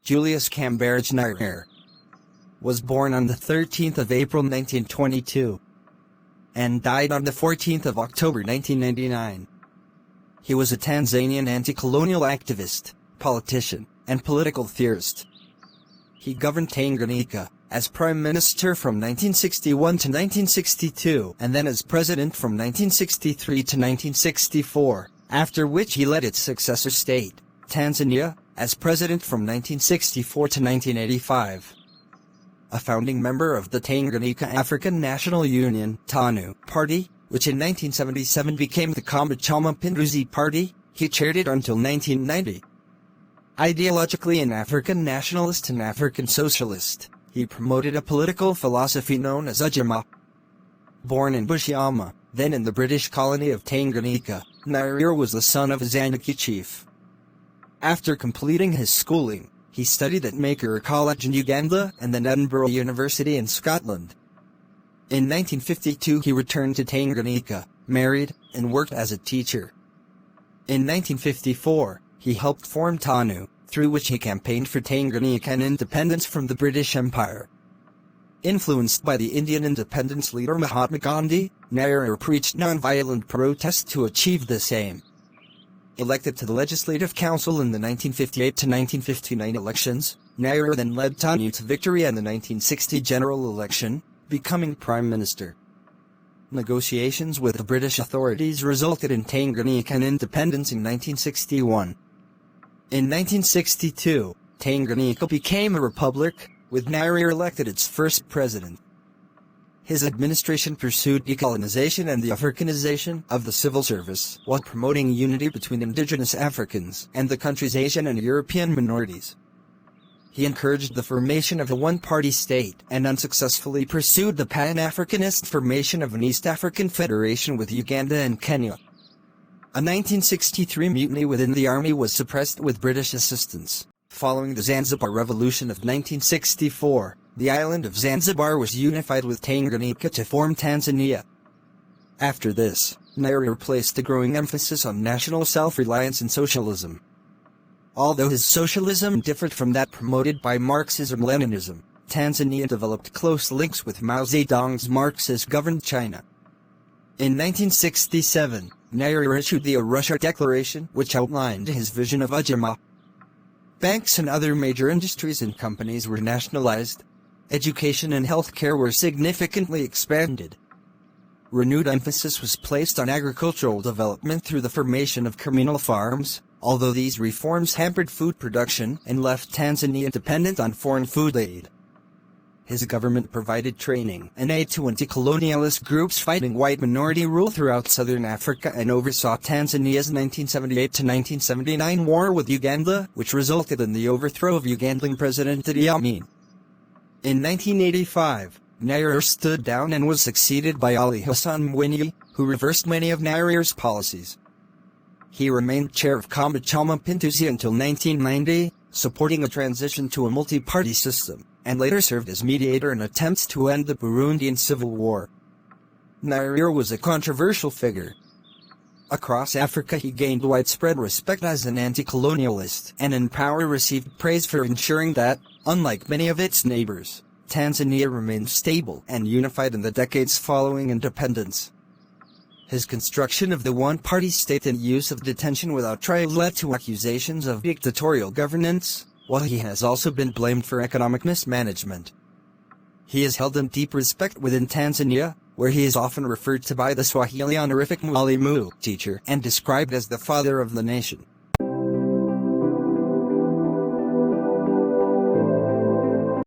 Julius Kambarage Nyerere, was born on the 13th of April 1922 and died on the 14th of October 1999. He was a Tanzanian anti-colonial activist, politician, and political theorist. He governed Tanganyika as Prime Minister from 1961 to 1962 and then as President from 1963 to 1964, after which he led its successor state, Tanzania, as President from 1964 to 1985. A founding member of the Tanganyika African National Union (TANU) party, which in 1977 became the Chama Pinduzi Party, he chaired it until 1990. Ideologically an African nationalist and African socialist, he promoted a political philosophy known as Ujamaa. Born in Butiama, then in the British colony of Tanganyika, Nyerere was the son of a Zanaki chief. After completing his schooling, he studied at Nyerere College in Uganda and then Edinburgh University in Scotland. In 1952 he returned to Tanganyika, married, and worked as a teacher. In 1954, he helped form TANU, through which he campaigned for Tanganyika independence from the British Empire. Influenced by the Indian independence leader Mahatma Gandhi, Nyerere preached non-violent protest to achieve this aim. Elected to the Legislative Council in the 1958 to 1959 elections, Nyerere then led TANU to victory in the 1960 general election, becoming Prime Minister. Negotiations with the British authorities resulted in Tanganyika independence in 1961. In 1962, Tanganyika became a republic, with Nyerere elected its first president. His administration pursued decolonization and the Africanization of the civil service while promoting unity between indigenous Africans and the country's Asian and European minorities. He encouraged the formation of a one-party state and unsuccessfully pursued the Pan-Africanist formation of an East African Federation with Uganda and Kenya. A 1963 mutiny within the army was suppressed with British assistance. Following the Zanzibar Revolution of 1964, the island of Zanzibar was unified with Tanganyika to form Tanzania. After this, Nyerere placed a growing emphasis on national self-reliance and socialism. Although his socialism differed from that promoted by Marxism-Leninism, Tanzania developed close links with Mao Zedong's Marxist-governed China. In 1967, Nyerere issued the Arusha Declaration, which outlined his vision of Ujamaa. Banks and other major industries and companies were nationalized. Education and healthcare were significantly expanded. Renewed emphasis was placed on agricultural development through the formation of communal farms, although these reforms hampered food production and left Tanzania dependent on foreign food aid. His government provided training and aid to anti-colonialist groups fighting white minority rule throughout southern Africa and oversaw Tanzania's 1978 to 1979 war with Uganda, which resulted in the overthrow of Ugandan President Idi Amin. In 1985, Nyerere stood down and was succeeded by Ali Hassan Mwinyi, who reversed many of Nyerere's policies. He remained chair of Chama Pinduzi until 1990, supporting a transition to a multi-party system, and later served as mediator in attempts to end the Burundian Civil War. Nyerere was a controversial figure. Across Africa he gained widespread respect as an anti-colonialist, and in power received praise for ensuring that, unlike many of its neighbors, Tanzania remained stable and unified in the decades following independence. His construction of the one-party state and use of detention without trial led to accusations of dictatorial governance, while he has also been blamed for economic mismanagement. He is held in deep respect within Tanzania, where he is often referred to by the Swahili honorific Mwalimu teacher and described as the father of the nation.